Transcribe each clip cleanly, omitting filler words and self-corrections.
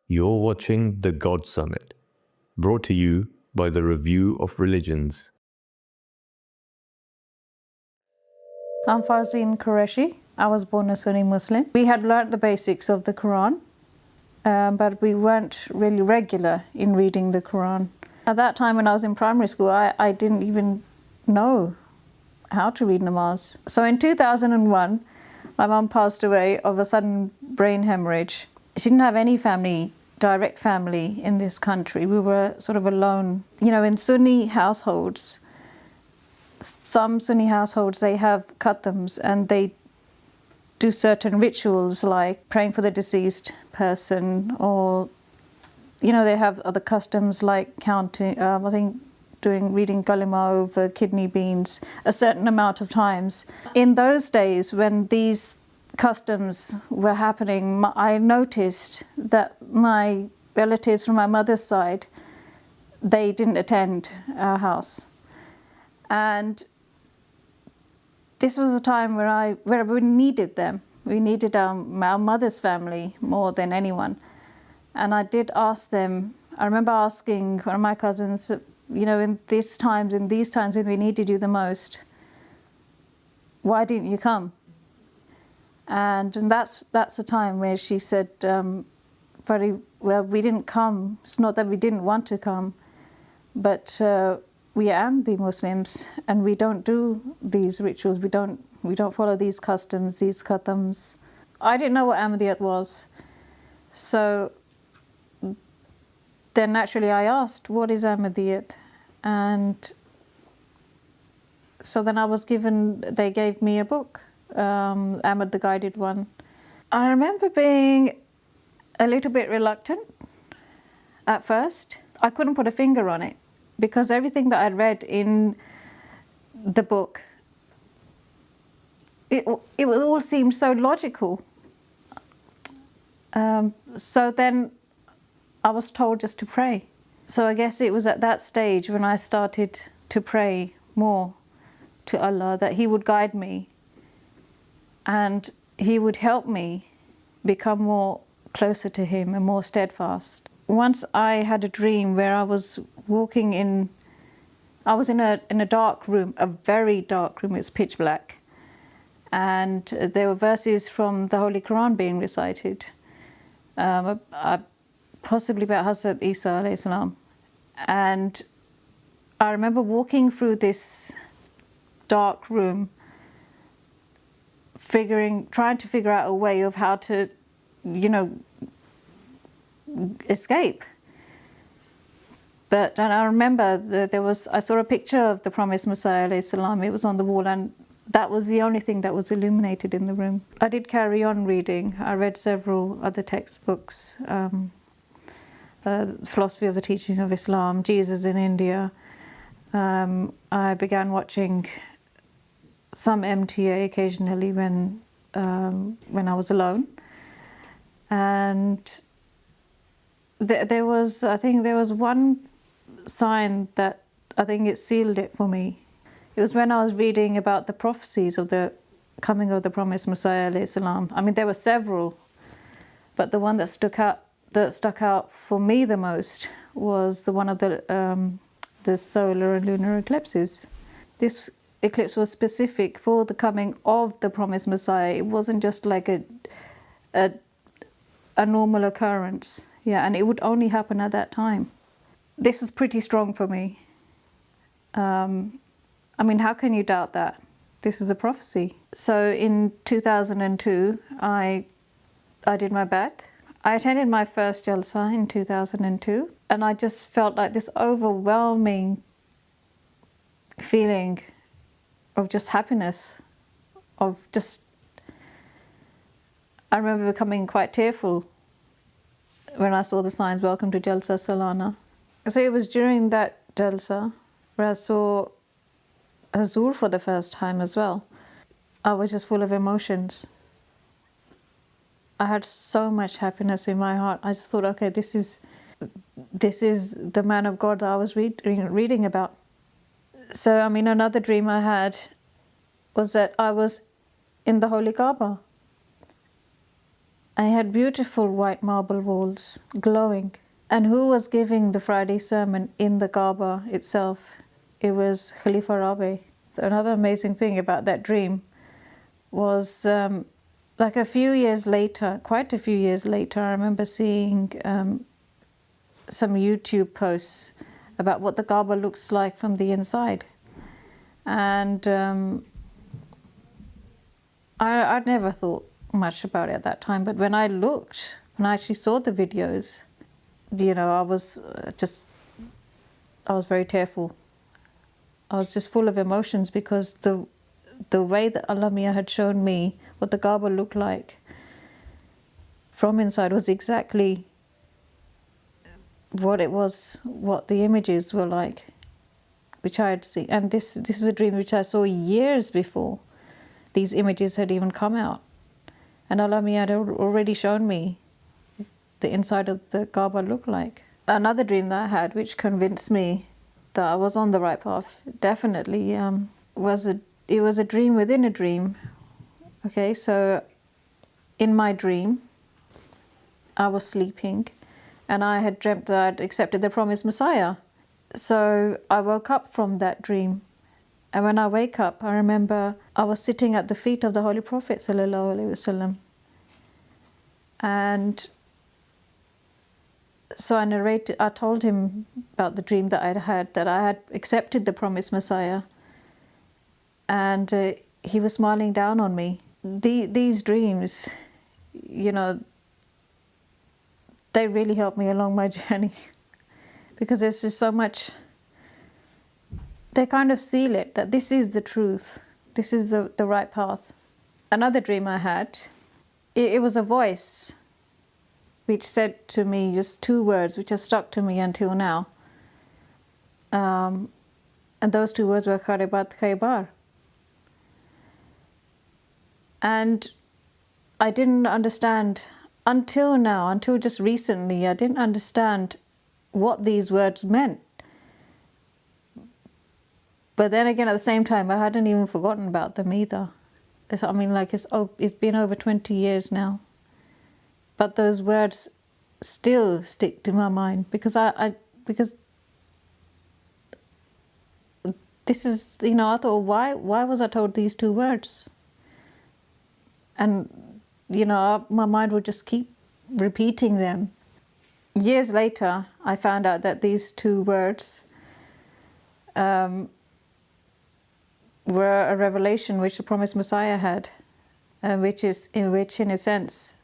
You're watching The God Summit, brought to you by the Review of Religions. I'm Farzeen Qureshi. I was born a Sunni Muslim. We had learnt the basics of the Quran, but we weren't really regular in reading the Quran. At that time when I was in primary school, I didn't even know how to read namaz. So in 2001, my mum passed away of a sudden brain hemorrhage. She didn't have any direct family in this country. We were sort of alone. You know, in Sunni households, some Sunni households, they have khatams and they do certain rituals like praying for the deceased person, or, you know, they have other customs like counting, reading kalima over kidney beans a certain amount of times. In those days when these customs were happening, I noticed that my relatives from my mother's side, they didn't attend our house. And this was a time where we needed them. We needed our mother's family more than anyone. And I did ask them, I remember asking one of my cousins, you know, in these times when we needed you the most, why didn't you come? And that's the time where she said, very well, we didn't come. It's not that we didn't want to come, but we are the Muslims, and we don't do these rituals. We don't follow these customs, these khatams. I didn't know what Ahmadiyat was, so then naturally I asked, what is Ahmadiyat? And so then they gave me a book, Ahmad the Guided One. I remember being a little bit reluctant at first. I couldn't put a finger on it because everything that I'd read in the book, it all seemed so logical. So then I was told just to pray. So I guess it was at that stage when I started to pray more to Allah that He would guide me and He would help me become more closer to Him and more steadfast. Once I had a dream where I was in a dark room, a very dark room. It was pitch black, and there were verses from the Holy Quran being recited, possibly about Hazrat Isa alayhi salam. And I remember walking through this dark room, trying to figure out a way of how to, you know, escape. And I remember that I saw a picture of the promised Messiah alayhi salam. It was on the wall, and that was the only thing that was illuminated in the room. I did carry on reading. I read several other textbooks, Philosophy of the Teaching of Islam, Jesus in India. I began watching some MTA occasionally when I was alone. And there was one sign that I think it sealed it for me. It was when I was reading about the prophecies of the coming of the promised Messiah alayhi salam. I mean, there were several, but the one that stuck out for me the most was the one of the solar and lunar eclipses. This eclipse was specific for the coming of the promised Messiah. It wasn't just like a normal occurrence. Yeah, and it would only happen at that time. This was pretty strong for me. I mean, how can you doubt that? This is a prophecy. So in 2002, I did my Ba'ath. I attended my first Jalsa in 2002, and I just felt like this overwhelming feeling of just happiness, I remember becoming quite tearful when I saw the signs, Welcome to Jalsa Salana. So it was during that Jalsa where I saw Hazur for the first time as well. I was just full of emotions. I had so much happiness in my heart. I just thought, okay, this is the man of God that I was reading about. So, I mean, another dream I had was that I was in the Holy Kaaba. I had beautiful white marble walls, glowing. And who was giving the Friday sermon in the Kaaba itself? It was Khalifa Rabi. Another amazing thing about that dream was like a few years later, quite a few years later, I remember seeing some YouTube posts about what the Kaaba looks like from the inside. And I'd never thought much about it at that time, but when I actually saw the videos, you know, I was very tearful. I was just full of emotions because the way that Allah Mia had shown me what the Kaaba looked like from inside was exactly what it was, what the images were like, which I had seen. And this is a dream which I saw years before these images had even come out. And Allah Mia had already shown me the inside of the Kaaba looked like. Another dream that I had, which convinced me that I was on the right path, definitely, it was a dream within a dream. Okay, so in my dream, I was sleeping, and I had dreamt that I'd accepted the promised Messiah. So I woke up from that dream, and when I wake up, I remember I was sitting at the feet of the Holy Prophet ﷺ. And so I told him about the dream that I'd had, that I had accepted the promised Messiah, and he was smiling down on me. These dreams, you know, they really helped me along my journey because there's just so much. They kind of seal it, that this is the truth, this is the right path. Another dream I had, it was a voice which said to me just two words which have stuck to me until now. And those two words were Kharibat Khaybar. And I didn't understand until now, until just recently, I didn't understand what these words meant. But then again, at the same time, I hadn't even forgotten about them either. It's been over 20 years now. But those words still stick to my mind because because this is, you know, I thought, why was I told these two words? And, you know, my mind would just keep repeating them. Years later, I found out that these two words were a revelation which the promised Messiah had, which in a sense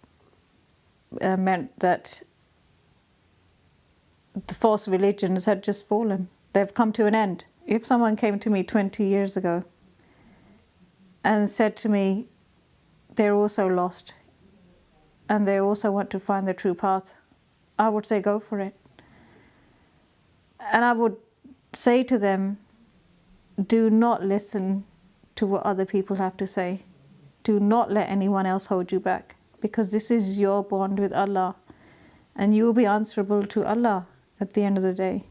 meant that the false religions had just fallen. They've come to an end. If someone came to me 20 years ago and said to me, they're also lost and they also want to find the true path, I would say, go for it. And I would say to them, do not listen to what other people have to say. Do not let anyone else hold you back, because this is your bond with Allah and you will be answerable to Allah at the end of the day.